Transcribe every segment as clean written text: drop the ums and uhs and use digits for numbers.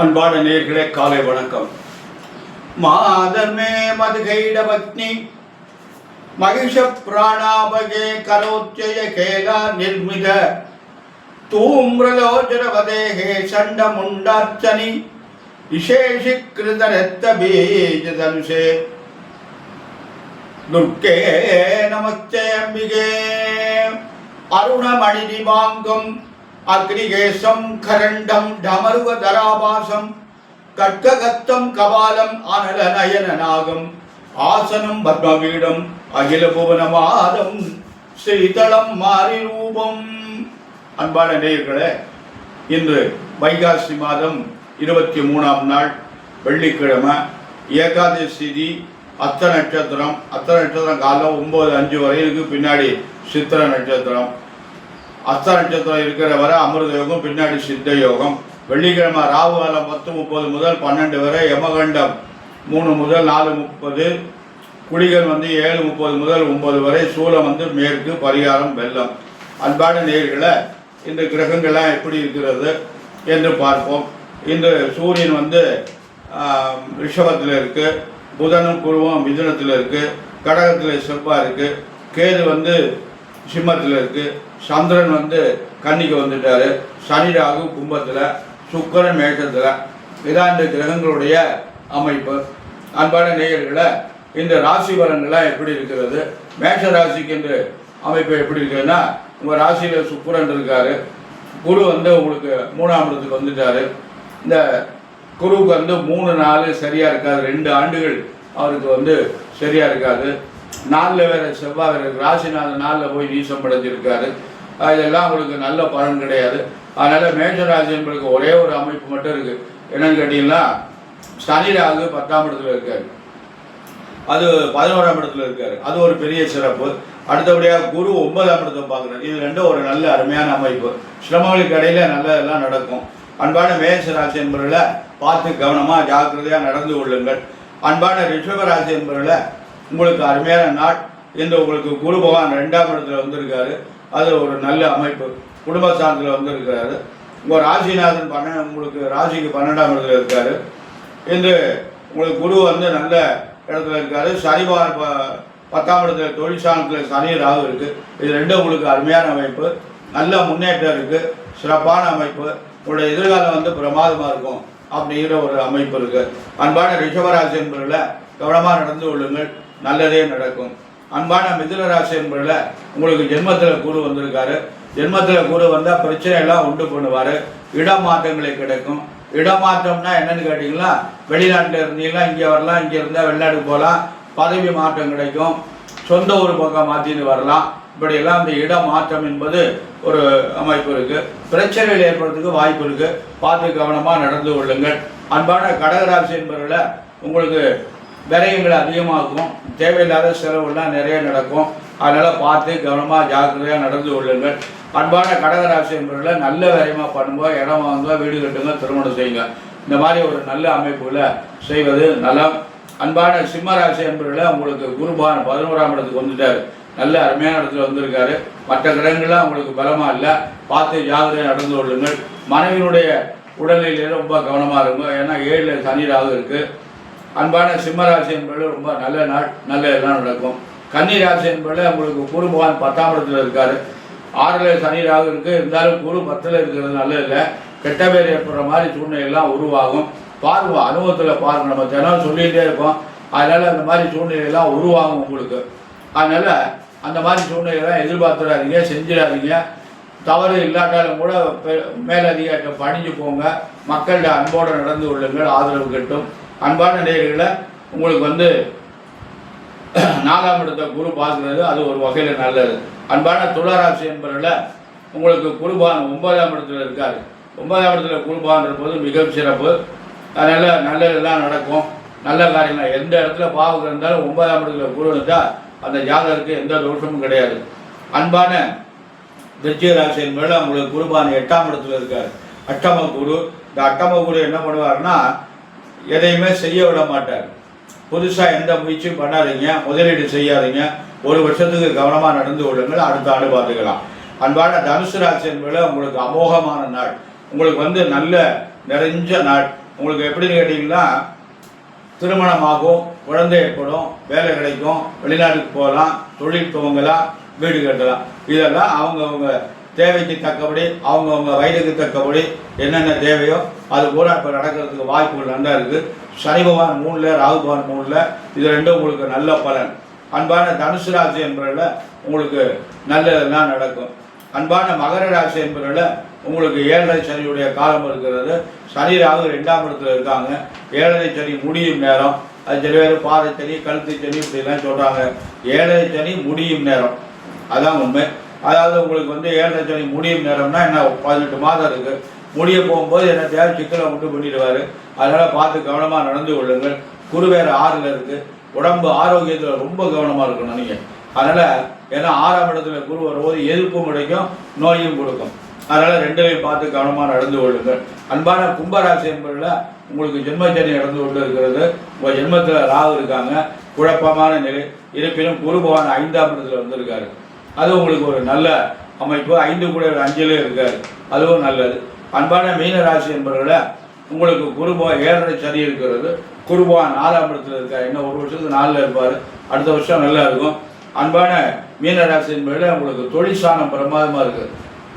அன்பான நேயர்களே, காலை வணக்கம். மாதர்மே மதுகைட பத்னி மகிஷ பிராணாபகே கரோச்சய கேலா நிர்மித தூம்ரலோச்சரவதேகே சண்ட முண்டார்ச்சனி விசேஷிகிருதரத்த பீஜதனுஷே துர்க்கே நமஸ்தே அம்பிகே அருணமணி திவாங்கம் அக்னிகேசம் கரண்டம் டமருவதராபாசம் கட்ககத்தம் கபாலம் அனலநயனநாகம் ஆசனம் பத்மபீடம் அகில புவனமாதம் ஸ்ரீதளம் மாரிரூபம். அன்பான நேயர்களே, இன்று வைகாசி மாதம் 23ஆம் நாள் வெள்ளிக்கிழமை, ஏகாதசி, அத்த நட்சத்திரம். அத்த நட்சத்திரம் காலம் 9:05 வரையிலுக்கு பின்னாடி சித்திர நட்சத்திரம். அஸ்த நட்சத்திரம் இருக்கிற வரை அமிர்த யோகம், பின்னாடி சித்த யோகம். வெள்ளிக்கிழமை ராகு காலம் 10:30 முதல் 12 வரை, யமகண்டம் 3 முதல் 4:30, குளிகள் 7:30 முதல் 9 வரை, சூலம் மேற்கு, பரிகாரம் வெள்ளம். அன்பான நேயர்களை, இந்த கிரகங்கள்லாம் எப்படி இருக்கிறது என்று பார்ப்போம். இந்த சூரியன் ரிஷபத்தில் இருக்கு, புதனும் குருவும் மிதுனத்தில் இருக்கு, கடகத்தில் செவ்வாய் இருக்கு, கேது சிம்மத்தில் இருக்கு, சந்திரன் கன்னிக்கு வந்துட்டாரு, சனி ராகு கும்பத்தில், சுக்கிரன் மேஷத்தில். இதான் இந்த கிரகங்களுடைய அமைப்பு. அன்பான நேயர்களை, இந்த ராசி பலன்கள்லாம் எப்படி இருக்கிறது, மேஷ ராசிக்கு இந்த அமைப்பு எப்படி இருக்குதுன்னா, உங்கள் ராசியில் சுக்கிரன் இருக்காரு, குரு உங்களுக்கு 3ஆம் இடத்துக்கு வந்துட்டாரு. இந்த குருவுக்கு 3-4 சரியாக இருக்காது, 2 ஆண்டுகள் அவருக்கு சரியாக இருக்காது. 4 வேற செவ்வாய் வேறு, ராசி 4 போய் நீசம் படைஞ்சிருக்காரு. இதெல்லாம் அவங்களுக்கு நல்ல பலன் கிடையாது. அதனால் மேஷராசி என்பதுக்கு ஒரே ஒரு அமைப்பு மட்டும் இருக்குது. என்னன்னு கேட்டிங்கன்னா, சனி ராகு 10ஆம் இடத்துல இருக்காரு, அது 11ஆம் இடத்துல இருக்காரு, அது ஒரு பெரிய சிறப்பு. அடுத்தபடியாக குரு 9ஆம் இடத்தை பார்க்குறாரு. இது ரெண்டும் ஒரு நல்ல அருமையான அமைப்பு. சிரமங்களுக்கு இடையில நல்லதெல்லாம் நடக்கும். அன்பான மேஷராசி என்பவர்களை பார்த்து கவனமாக ஜாக்கிரதையாக நடந்து கொள்ளுங்கள். அன்பான ரிஷபராசி என்பவர்களை உங்களுக்கு அருமையான நாள். இந்த உங்களுக்கு குரு பகவான் 2ஆம் இடத்துல வந்திருக்காரு, அது ஒரு நல்ல அமைப்பு. குடும்ப சார்ந்தில் வந்திருக்கிறாரு. உங்கள் ராசிநாதன் உங்களுக்கு ராசிக்கு 12ஆம் இடத்துல இருக்காரு. இந்த உங்களுக்கு குரு நல்ல இடத்துல இருக்காரு. சனி பகவான் 10ஆம் இடத்துல தொழில் சாணத்தில் சனி ராகு இருக்கு. இது ரெண்டும் உங்களுக்கு அருமையான அமைப்பு, நல்ல முன்னேற்றம் இருக்கு, சிறப்பான அமைப்பு. உங்களுடைய எதிர்காலம் பிரமாதமாக இருக்கும் அப்படிங்கிற ஒரு அமைப்பு இருக்கு. அன்பான ரிஷபராசி என்பவர்களை கவனமாக நடந்து கொள்ளுங்கள், நல்லதே நடக்கும். அன்பான மிதுன ராசி என்பதில் உங்களுக்கு ஜென்மத்தில் குரு வந்திருக்காரு. ஜென்மத்தில் குரு வந்தால் பிரச்சனையெல்லாம் உண்டு பண்ணுவார். இடமாற்றங்களை கிடைக்கும். இடமாற்றம்னா என்னன்னு கேட்டிங்கன்னா, வெளிநாட்டில் இருந்தீங்கன்னா இங்கே வரலாம், இங்கே இருந்தால் வெளிநாட்டுக்கு போகலாம், பதவி மாற்றம் கிடைக்கும், சொந்த ஊர் பக்கம் மாற்றின்னு வரலாம். இப்படியெல்லாம் இந்த இடமாற்றம் என்பது ஒரு அமைப்பு இருக்குது. பிரச்சனைகள் ஏற்படுறதுக்கு வாய்ப்பு இருக்குது, பார்த்து கவனமாக நடந்து கொள்ளுங்கள். அன்பான கடகராசி என்பவர்களை உங்களுக்கு விரயங்கள் அதிகமாகும், தேவையில்லாத செலவுலாம் நிறைய நடக்கும். அதனால் பார்த்து கவனமாக ஜாக்கிரதையாக நடந்து கொள்ளுங்கள். அன்பான கடகராசி என்பவர்களை நல்ல விரயமாக பண்ணும்போது, இடம் வாங்குங்க, வீடு கட்டுங்க, திருமணம் செய்யுங்க. இந்த மாதிரி ஒரு நல்ல அமைப்புகளை செய்வது நலம். அன்பான சிம்மராசி என்பவர்களை உங்களுக்கு குருபான் 11ஆம் இடத்துக்கு வந்துட்டார், நல்ல அருமையான இடத்துல வந்திருக்காரு. மற்ற கிரகங்கள்லாம் உங்களுக்கு பலமாக இல்லை, பார்த்து ஜாக்கிரதையாக நடந்து கொள்ளுங்கள். மனைவியினுடைய உடல்நிலையில ரொம்ப கவனமாக இருக்கும், ஏன்னா 7 சனி ராகு இருக்குது. அன்பான சிம்மராசி என்பதில் ரொம்ப நல்ல நாள், நல்ல எல்லாம் நடக்கும். கன்னி ராசி என்பதில் உங்களுக்கு குரு பகவான் 10ஆம் இடத்துல இருக்காரு, 6 சனி ராகு இருக்குது. இருந்தாலும் குரு 10ல் இருக்கிறது நல்லது இல்லை, கெட்ட பேர் ஏற்படுற மாதிரி சூழ்நிலையெல்லாம் உருவாகும். பாருவோம், அனுபவத்தில் பாருங்க, நம்ம தினம் சொல்லிகிட்டே இருக்கோம். அதனால் அந்த மாதிரி சூழ்நிலையெல்லாம் உருவாகும் உங்களுக்கு. அதனால் அந்த மாதிரி சூழ்நிலையெல்லாம் எதிர்பார்த்துடாதீங்க, செஞ்சிடாதீங்க. தவறு இல்லாட்டாலும் கூட மேலதிகாரிட்ட பணிஞ்சு போங்க, மக்கள்கிட்ட அன்போடு நடந்து கொள்ளுங்கள், ஆதரவு கட்டும். அன்பான நேயர்களை, உங்களுக்கு 4ஆம் இடத்தை குரு பார்க்குறது, அது ஒரு வகையில் நல்லது. அன்பான துளாராசி என்பவர்களை உங்களுக்கு குருபான் 9ஆம் இடத்துல இருக்காரு. 9ஆம் இடத்துல குருபான் இருப்பது மிக சிறப்பு. அதனால் நல்லதெல்லாம் நடக்கும், நல்ல காரியங்கள். எந்த இடத்துல பாவம் இருந்தாலும் 9ஆம் இடத்துல குரு இருந்தால் அந்த ஜாதகருக்கு எந்த தோஷமும் கிடையாது. அன்பான விருச்சிக ராசி என்பதில் உங்களுக்கு குருபான் 8ஆம் இடத்துல இருக்கார், அஷ்டம குரு. இந்த அஷ்டம குரு என்ன பண்ணுவார்னா, எதையுமே செய்ய விட மாட்டார். புதுசாக எந்த முயற்சியும் பண்ணாதீங்க, முதலீடு செய்யாதீங்க, 1 வருஷத்துக்கு கவனமாக நடந்து கொள்ளுங்கள், அடுத்த ஆண்டு பார்த்துக்கலாம். அன்பான தனுசு ராசி என்பதில் உங்களுக்கு அமோகமான நாள், உங்களுக்கு நல்ல நிறைஞ்ச நாள். உங்களுக்கு எப்படின்னு கேட்டிங்கன்னா திருமணமாகும், குழந்தை ஏற்படும், வேலை கிடைக்கும், வெளிநாட்டுக்கு போகலாம், தொழில் துவங்கலாம், வீடு கட்டலாம். இதெல்லாம் அவங்கவுங்க தேவைக்கு தக்கபடி அவங்கவுங்க வயதுக்கு தக்கபடி என்னென்ன தேவையோ அது கூட இப்போ நடக்கிறதுக்கு வாய்ப்புகள் நல்லா இருக்குது. சனி பகவான் 3ல், ராகு பகவான் 3ல், இது ரெண்டும் உங்களுக்கு நல்ல பலன். அன்பான தனுசு ராசி என்பதில் உங்களுக்கு நல்லதெல்லாம் நடக்கும். அன்பான மகர ராசி என்பதில் உங்களுக்கு 7.5 சனியுடைய காலம் இருக்கிறது. சனி ராகு 2ஆம் இடத்துல இருக்காங்க. 7.5 சனி முடியும் நேரம். அது சில பேர் பாதை சனி, கழுத்து சனி இப்படிலாம் சொல்கிறாங்க. 7.5 சனி முடியும் நேரம், அதான் உண்மை. அதாவது உங்களுக்கு 7.5 சனி முடியும் நேரம்னா என்ன, 18 மாதம் இருக்குது. முடிய போகும்போது என்ன தேவை சிக்கலை உண்டு பண்ணிடுவார். அதனால் பார்த்து கவனமாக நடந்து கொள்ளுங்கள். குரு வேறு 6ல் இருக்குது. உடம்பு ஆரோக்கியத்தில் ரொம்ப கவனமாக இருக்கணும் நீங்கள். அதனால் ஏன்னா 6ஆம் இடத்துல குரு வரும்போது எதிர்ப்பும் கிடைக்கும், நோயும் கொடுக்கும். அதனால் ரெண்டுலையும் பார்த்து கவனமாக நடந்து கொள்ளுங்கள். அன்பான கும்பராசி என்பதில் உங்களுக்கு ஜென்மச்சனி நடந்து கொண்டு இருக்கிறது. உங்கள் ஜென்மத்தில் ராகு இருக்காங்க, குழப்பமான நிலை. இருப்பினும் குரு பகவான் 5ஆம் இடத்துல வந்திருக்காரு. அது உங்களுக்கு ஒரு நல்ல அமைப்பு. 5 கூட 5லே இருக்காரு, அதுவும் நல்லது. அன்பான மீன ராசி என்பவர்களை உங்களுக்கு குரு பகவான் 7.5 சனி இருக்கிறது. குரு பகவான் 4ஆம் இடத்துல இருக்கார். இன்னும் ஒரு வருஷத்துக்கு 4ல் இருப்பார். அடுத்த வருஷம் நல்லா இருக்கும். அன்பான மீன ராசி என்பதில் உங்களுக்கு தொழில் ஸ்தானம் பிரமாதமாக இருக்குது.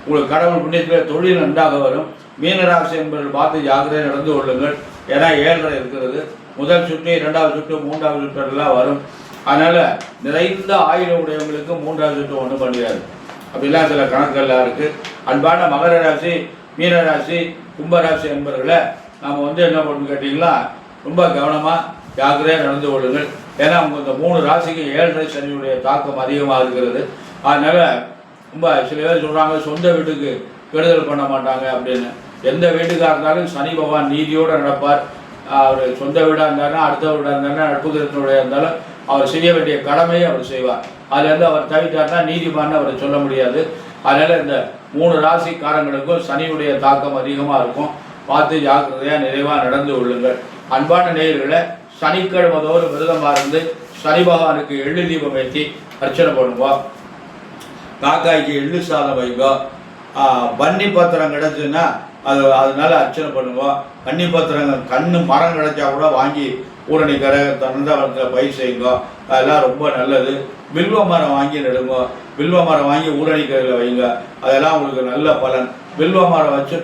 உங்களுக்கு கடவுள் புண்ணியத்தில் தொழில் நன்றாக வரும். மீனராசி என்பவர்கள் பார்த்து ஜாக்கிரதையாக நடந்து கொள்ளுங்கள். ஏன்னா 7.5 இருக்கிறது. முதல் சுற்று, 2வது சுற்று, 3வது சுற்றெல்லாம் வரும். அதனால் நிறைந்த ஆயுத உடையவங்களுக்கு 3வது சுற்று ஒன்றும் பண்ணிடாது. அப்படிலாம் சில கணக்கெல்லாம் இருக்குது. அன்பான மகர ராசி, மீனராசி, கும்பராசி என்பவர்களை நாம் என்ன பண்ணு கேட்டிங்களா, ரொம்ப கவனமாக ஜாக்கிரதையாக நடந்து கொள்ளுங்கள். ஏன்னா அவங்க இந்த 3 ராசிக்கு 7.5 சனியுடைய தாக்கம் அதிகமாக இருக்கிறது. அதனால் ரொம்ப சில பேர் சொல்கிறாங்க சொந்த வீட்டுக்கு கெடுதல் பண்ண மாட்டாங்க அப்படின்னு. எந்த வீட்டுக்காக இருந்தாலும் சனி பகவான் நீதியோடு நடப்பார். அவர் சொந்த வீடாக இருந்தாலும், அடுத்த வீடாக இருந்தாலும், நட்பு கிரகத்தினுடைய இருந்தாலும் அவர் செய்ய வேண்டிய கடமையை அவர் செய்வார். அதுலேருந்து அவர் தவிட்டார்னா நீதிமான்னு அவரை சொல்ல முடியாது. அதனால் இந்த 3 ராசிக்காரங்களுக்கும் சனியுடைய தாக்கம் அதிகமாக இருக்கும். பார்த்து ஜாக்கிரதையாக நிறைவாக நடந்து கொள்ளுங்கள். அன்பான நேயர்களை சனிக்கிழமை தோறும் விரதமாக இருந்து சனி பகவானுக்கு எள்ளு தீபம் ஏற்றி அர்ச்சனை பண்ணுவோம். காக்காய்க்கு எள்ளு சாதம் வைங்கோ. வன்னி பத்திரம் கிடச்சுன்னா அதனால அர்ச்சனை பண்ணுவோம். வன்னி பத்திரம் மரம் கிடைச்சா கூட வாங்கி ஊரணி கரை தந்தாவரத்தில் பயிர் செய்யுங்க. அதெல்லாம் ரொம்ப நல்லது. வில்வ மரம் வாங்கி நடுங்க. வில்வ மரம் வாங்கி ஊரணி கரையில் வைங்க. அதெல்லாம் உங்களுக்கு நல்ல பலன். வில்வ மரம் வச்சு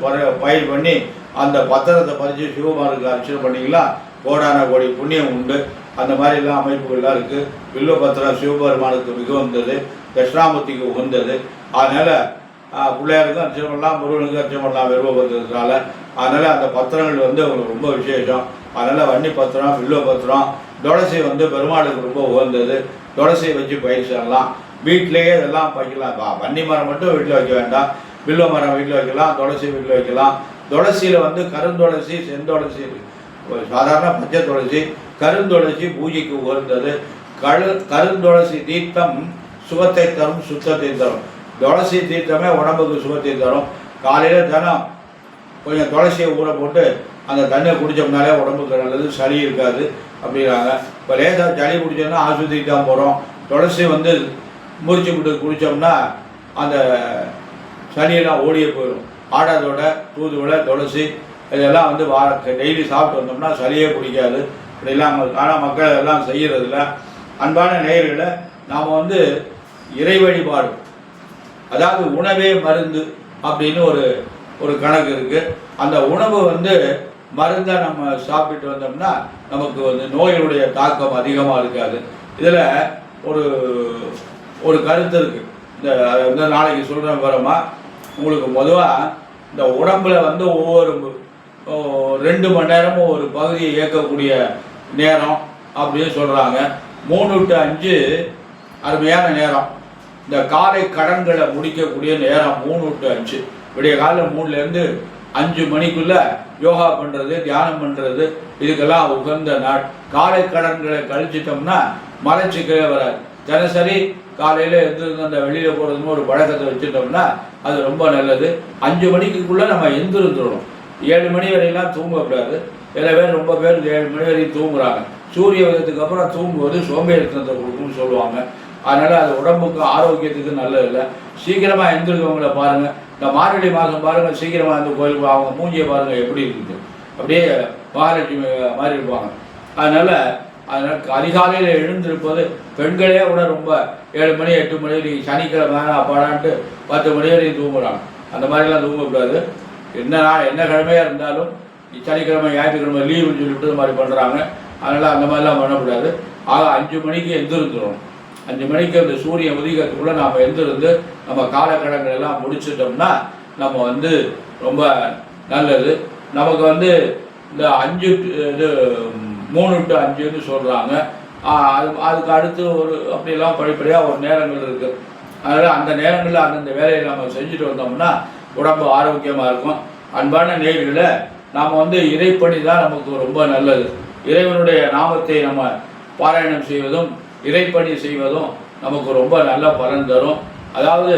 பயிர் பண்ணி அந்த பத்திரத்தை பறித்து சிவபெருமானுக்கு அர்ச்சனை பண்ணிங்களா, கோடான கோடி புண்ணியம் உண்டு. அந்த மாதிரிலாம் அமைப்புகள்லாம் இருக்குது. வில்வ பத்திரம் சிவபெருமானுக்கு மிக உகந்தது, தட்சிணாமூர்த்திக்கு உகந்தது. அதனால் பிள்ளையாருக்கும் அர்ச்சனை பண்ணலாம், முருகனுக்கும் அர்ச்சனை பண்ணலாம் வில்வ பத்திரத்தினால. அதனால் அந்த பத்திரங்கள் அவங்களுக்கு ரொம்ப விசேஷம். அதனால் வன்னி பத்திரம், வில்வ பத்திரம், துளசி பெருமாளுக்கு ரொம்ப உகந்தது. துளசியை வச்சு பயிர் செய்யலாம். வீட்டிலேயே இதெல்லாம் வைக்கலாம். வன்னி மரம் மட்டும் வீட்டில் வைக்க வேண்டாம். வில்வ மரம் வீட்டில் வைக்கலாம், துளசி வீட்டில் வைக்கலாம். துளசியில் கருந்துளசி, செந்துளசி, சாதாரண பச்சை துளசி, கருந்துளசி பூஜைக்கு உகந்தது. கருந்துளசி தீர்த்தம் சுகத்தை தரும், சுத்தத்தை தரும். துளசி தீர்த்தமே உடம்புக்கு சுகத்தை தரும். காலையில் தினம் கொஞ்சம் துளசியை ஊற போட்டு அந்த தண்ணியை குடித்தோம்னாலே உடம்புக்கு நல்லது, சளி இருக்காது அப்படிங்கிறாங்க. இப்போ லேசாக சளி குடித்தோம்னா ஆஸ்பத்திரிக்கு தான் போகிறோம். துளசி முறிச்சு விட்டு குடித்தோம்னா அந்த சளியெல்லாம் ஓடியே போயிடும். ஆடாதோட, தூதுவளை, துளசி இதெல்லாம் டெய்லி சாப்பிட்டு வந்தோம்னா சளியே பிடிக்காது. இப்படிலாம் ஆனால் மக்கள் எல்லாம் செய்கிறதில்ல. அன்பான நேயர்களை நாம் இறை வழிபாடு, அதாவது உணவே மருந்து அப்படின்னு ஒரு கணக்கு இருக்குது. அந்த உணவு மருந்தை நம்ம சாப்பிட்டு வந்தோம்னா நமக்கு நோயுடைய தாக்கம் அதிகமாக இருக்காது. இதில் ஒரு கருத்து இருக்குது. இந்த நாளைக்கு சொல்கிறேன் வரமா. உங்களுக்கு பொதுவாக இந்த உடம்புல ஒவ்வொரு 2 மணி நேரமும் ஒரு பகுதியை இயக்கக்கூடிய நேரம் அப்படின்னு சொல்கிறாங்க. 3 to 5 அருமையான நேரம். இந்த காலை கடன்களை முடிக்கக்கூடிய நேரம் 3 to 5. விடிய காலையில் 3லேருந்து 5 மணிக்குள்ளே யோகா பண்ணுறது, தியானம் பண்ணுறது, இதுக்கெல்லாம் உகந்த நாள். காலை கடன்களை கழிச்சிட்டோம்னா மலச்சிக்கலே வராது. தினசரி காலையில் எழுந்திருந்து அந்த வெளியில் போகிறதுன்னு ஒரு பழக்கத்தை வச்சுட்டோம்னா அது ரொம்ப நல்லது. 5 மணிக்குள்ளே நம்ம எழுந்திருந்துடணும். 7 மணி வரையெல்லாம் தூங்கக்கூடாது. சில பேர் ரொம்ப பேர் 7 மணி வரையும் தூங்குறாங்க. சூரிய உதயத்துக்கு அப்புறம் தூங்குவது சோம்பேறித்தனத்தை கொடுக்கும்னு சொல்லுவாங்க. அதனால் அது உடம்புக்கு ஆரோக்கியத்துக்கு நல்லது இல்லை. சீக்கிரமாக எழுந்திருக்கவங்கள பாருங்கள். இந்த மார்கழி மாதம் பாருங்கள், சீக்கிரமாக இந்த கோயிலுக்கு அவங்க மூஞ்சியை பாருங்கள் எப்படி இருக்குது. அப்படியே மகாலட்சுமி மாதிரி இருப்பாங்க. அதனால் அதிகாலையில் எழுந்திருப்பது பெண்களே கூட ரொம்ப 7 மணி 8 மணி சனிக்கிழமை அப்பாடான்ட்டு 10 மணி வரைக்கும் தூங்குறாங்க. அந்த மாதிரிலாம் தூங்கக்கூடாது. என்ன கிழமையாக இருந்தாலும் சனிக்கிழமை ஞாயிற்றுக்கிழமை லீவுன்னு சொல்லிவிட்டு இது மாதிரி பண்ணுறாங்க. அதனால் அந்த மாதிரிலாம் பண்ணக்கூடாது. ஆக 5 மணிக்கு எந்திருந்துடும். 5 மணிக்கு அந்த சூரியன் உதிக்கிறதுக்குள்ளே நாம் எந்திருந்து நம்ம காலக்கடங்கள் எல்லாம் முடிச்சிட்டோம்னா நம்ம ரொம்ப நல்லது. நமக்கு இந்த 3 to 5ன்னு சொல்கிறாங்க. அதுக்கு அடுத்து அப்படியெல்லாம் படிப்படியாக ஒரு நேரங்கள் இருக்குது. அதனால் அந்த நேரங்களில் அந்தந்த வேலையை நம்ம செஞ்சுட்டு வந்தோம்னா உடம்பு ஆரோக்கியமாக இருக்கும். அன்பான நேயர்களே, நாம் இறைப்பணி தான் நமக்கு ரொம்ப நல்லது. இறைவனுடைய நாமத்தை நம்ம பாராயணம் செய்வதும் இறைப்பணி செய்வதும் நமக்கு ரொம்ப நல்ல பலன் தரும். அதாவது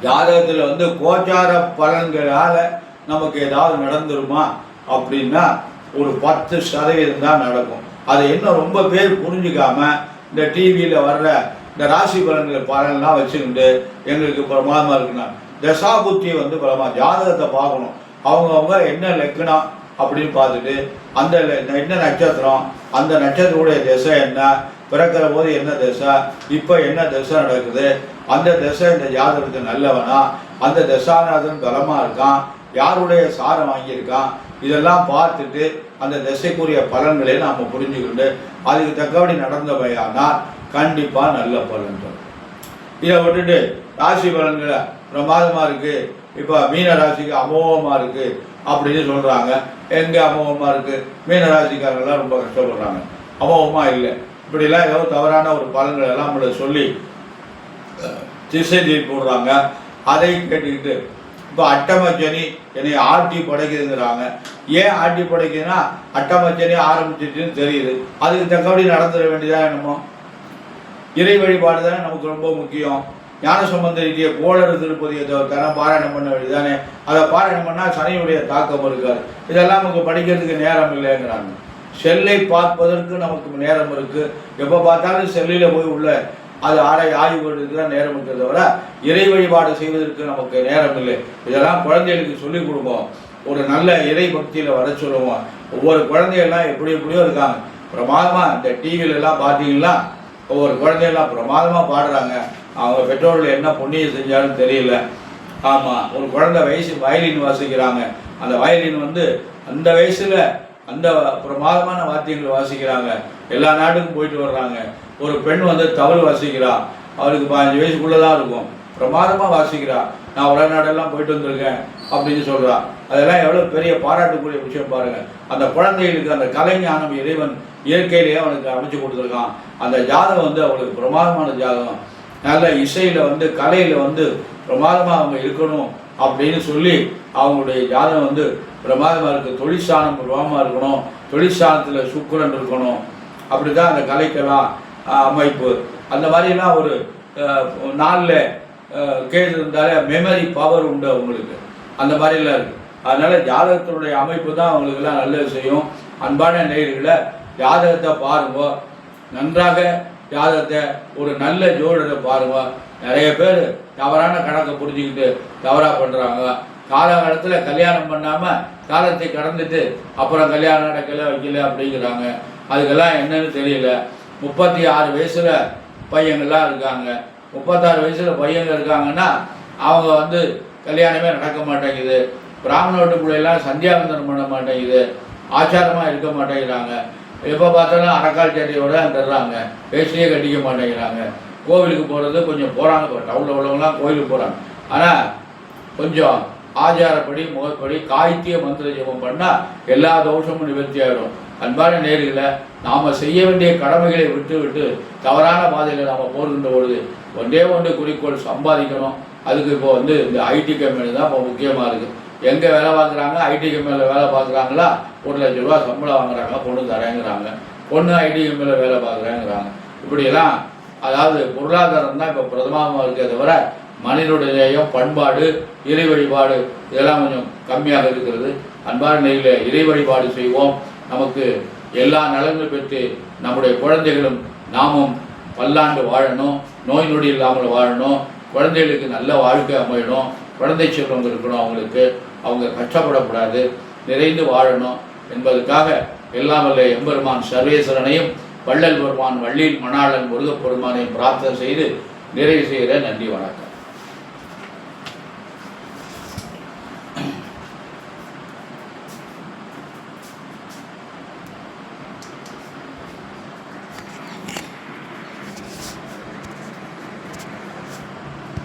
ஜாதகத்தில் கோச்சார பலன்களால் நமக்கு ஏதாவது நடந்துருமா அப்படின்னா ஒரு 10% தான் நடக்கும். அதை இன்னும் ரொம்ப பேர் புரிஞ்சுக்காம இந்த டிவியில் வர்ற இந்த ராசி பலன்லாம் வச்சுக்கிட்டு எங்களுக்கு பிரமாதமாக இருக்குன்னா தசாபுத்தி பலமாக ஜாதகத்தை பார்க்கணும். அவங்கவுங்க என்ன லக்கணம் அப்படின்னு பார்த்துட்டு அந்த என்ன நட்சத்திரம், அந்த நட்சத்திரத்துடைய திசை என்ன, பிறக்கிற போது என்ன திசை, இப்போ என்ன திசை நடக்குது, அந்த திசை இந்த ஜாதகத்துக்கு நல்லவனா, அந்த தசாநாதன் பலமாக இருக்கான், யாருடைய சாரம் வாங்கியிருக்கான், இதெல்லாம் பார்த்துட்டு அந்த திசைக்குரிய பலன்களை நாம் புரிஞ்சுக்கிட்டு அதுக்கு தக்கபடி நடந்தவையானால் கண்டிப்பாக நல்ல பலன் தரும். இதை விட்டுட்டு ராசி பலன்களை பிரமாதமாக இருக்குது, இப்போ மீன ராசிக்கு அமோகமாக இருக்குது அப்படின்னு சொல்கிறாங்க. எங்கே அமோகமாக இருக்குது? மீன ராசிக்காரங்களாம் ரொம்ப கஷ்டப்படுறாங்க. அமோகமாக இல்லை. இப்படிலாம் ஏதோ தவறான ஒரு பலன்கள் எல்லாம் நம்மளை சொல்லி திசை போடுறாங்க. அதை கேட்டுக்கிட்டு இப்போ அட்டமச்சனி என்னை ஆட்டி படைக்குதுங்கிறாங்க. ஏன் ஆட்டி படைக்குதுன்னா அட்டமச்சனி ஆரம்பிச்சிட்டுன்னு தெரியுது. அதுக்கு தக்கபடி நடந்துட வேண்டியதான். என்னமோ இறை வழிபாடு தானே நமக்கு ரொம்ப முக்கியம். ஞானசம்பந்தரிய கோளறு திருப்பதியை பாராயணம் பண்ண வேண்டியதானே. அதை பாராயணம் பண்ணால் சனியுடைய தாக்கம் இருக்காது. இதெல்லாம் நமக்கு படிக்கிறதுக்கு நேரம் இல்லைங்கிறாங்க. செல்லை பார்ப்பதற்கு நமக்கு நேரம் இருக்குது. எப்போ பார்த்தாலும் செல்லில் போய் உள்ள அது ஆய்வு பண்ணுறதுக்கு தான் நேரம் இருக்கிறத விட இறை வழிபாடு செய்வதற்கு நமக்கு நேரம் இல்லை. இதெல்லாம் குழந்தைகளுக்கு சொல்லிக் கொடுப்போம். ஒரு நல்ல இறை பக்தியில் வர சொல்லுவோம். ஒவ்வொரு குழந்தைகள்லாம் எப்படியோ இருக்காங்க. பிரமாதமாக இந்த டிவிலெல்லாம் பார்த்தீங்கன்னா ஒவ்வொரு குழந்தைகள்லாம் பிரமாதமாக பாடுறாங்க. அவங்க பெற்றோர்கள் என்ன புண்ணியம் செஞ்சாலும் தெரியல. ஆமாம், ஒரு குழந்தை வயலின் வாசிக்கிறாங்க. அந்த வயலின் அந்த வயசில் அந்த பிரமாதமான வாத்தியங்கள் வாசிக்கிறாங்க. எல்லா நாட்டுக்கும் போயிட்டு வர்றாங்க. ஒரு பெண் தவறு வாசிக்கிறா. அவருக்கு 15 வயசுக்குள்ளே தான் இருக்கும். பிரமாதமாக வாசிக்கிறா. நான் உலக நாடெல்லாம் போயிட்டு வந்திருக்கேன் அப்படின்னு சொல்கிறா. அதெல்லாம் எவ்வளோ பெரிய பாராட்டுக்குரிய விஷயம் பாருங்கள். அந்த குழந்தைகளுக்கு அந்த கலைஞானம் இறைவன் இயற்கையிலேயே அவனுக்கு அமைச்சு கொடுத்துருக்கான். அந்த ஜாதகம் அவளுக்கு பிரமாதமான ஜாதகம். நல்ல இசையில் கலையில் பிரமாதமாக அவங்க இருக்கணும் அப்படின்னு சொல்லி அவங்களுடைய ஜாதகம் பிரமாதமாக இருக்குது. தொழிற்சாலம் பிரமாதமாக இருக்கணும், தொழிற்சாலத்தில் சுக்கிரன் இருக்கணும். அப்படி தான் அந்த கலைக்கெல்லாம் அமைப்பு. அந்த மாதிரிலாம் ஒரு நாளில் கேது இருந்தாலே மெமரி பவர் உண்டு அவங்களுக்கு. அந்த மாதிரிலாம் இருக்குது. அதனால் ஜாதகத்தினுடைய அமைப்பு தான் அவங்களுக்கெல்லாம் நல்லது செய்யும். அன்பான நேயர்களை ஜாதகத்தை பாருங்க, நன்றாக ஜாதகத்தை ஒரு நல்ல ஜோடரை பாருங்க. நிறைய பேர் தவறான கணக்கை புரிஞ்சுக்கிட்டு தவறாக பண்ணுறாங்க. காலகாலத்தில் கல்யாணம் பண்ணாமல் காலத்தை கடந்துட்டு அப்புறம் கல்யாணம் நடக்கலை வைக்கல அப்படிங்கிறாங்க. அதுக்கெல்லாம் என்னன்னு தெரியல. 36 வயசில் பையங்கள்லாம் இருக்காங்க. 36 வயசில் பையங்க இருக்காங்கன்னா அவங்க கல்யாணமே நடக்க மாட்டேங்குது. பிராமண வீட்டுக்குள்ளெல்லாம் சந்தியாவந்தனம் பண்ண மாட்டேங்குது, ஆச்சாரமாக இருக்க மாட்டேங்கிறாங்க. எப்போ பார்த்தாலும் அரக்கால் சட்டையோடு தர்றாங்க, வேஷ்டியே கட்டிக்க மாட்டேங்கிறாங்க. கோவிலுக்கு போகிறது கொஞ்சம் போகிறாங்க. இப்போ டவுனில் உள்ளவங்களாம் கோவிலுக்கு போகிறாங்க. ஆனால் கொஞ்சம் ஆச்சாரப்படி முகப்படி காய்த்திய மந்திர ஜபம் பண்ணால் எல்லா தோஷமும் நிவர்த்தி ஆகிடும். அன்பான நேர்களை நாம் செய்ய வேண்டிய கடமைகளை விட்டு தவறான பாதையில் நாம் போகின்ற பொழுது ஒன்று குறிக்கோள் சம்பாதிக்கணும். அதுக்கு இப்போ இந்த ஐடி கம்பெனி தான் இப்போ முக்கியமாக இருக்குது. எங்கே வேலை பார்க்குறாங்க? ஐடி கம்பெனியில் வேலை பார்க்குறாங்களா, 1 லட்ச ரூபா சம்பளம் வாங்குறாங்க, பொண்ணு தரேங்கிறாங்க, பொண்ணு ஐடி கம்பெனியில் வேலை பார்க்குறேங்கிறாங்க. இப்படியெல்லாம் அதாவது பொருளாதாரம் தான் இப்போ பிரதமமாக இருக்கிறத தவிர மனிதனுடைய பண்பாடு இறை வழிபாடு இதெல்லாம் கொஞ்சம் கம்மியாக இருக்கிறது. அன்பான நிலையில் இறை வழிபாடு செய்வோம். நமக்கு எல்லா நலன்களும் பெற்று நம்முடைய குழந்தைகளும் நாமும் பல்லாண்டு வாழணும், நோய் நொடி இல்லாமல் வாழணும், குழந்தைகளுக்கு நல்ல வாழ்க்கை அமையணும், குழந்தை செல்வங்க இருக்கணும், அவங்களுக்கு அவங்க கஷ்டப்படக்கூடாது, நிறைந்து வாழணும். என்பதற்காக எல்லாம் வல்ல எம்பெருமான் சர்வேஸ்வரனையும் வள்ளல் பெருமான் வள்ளியில் மணாளன் முருகப் பெருமானையும் பிரார்த்தனை செய்து நிறைவு செய்கிற. நன்றி, வணக்கம்.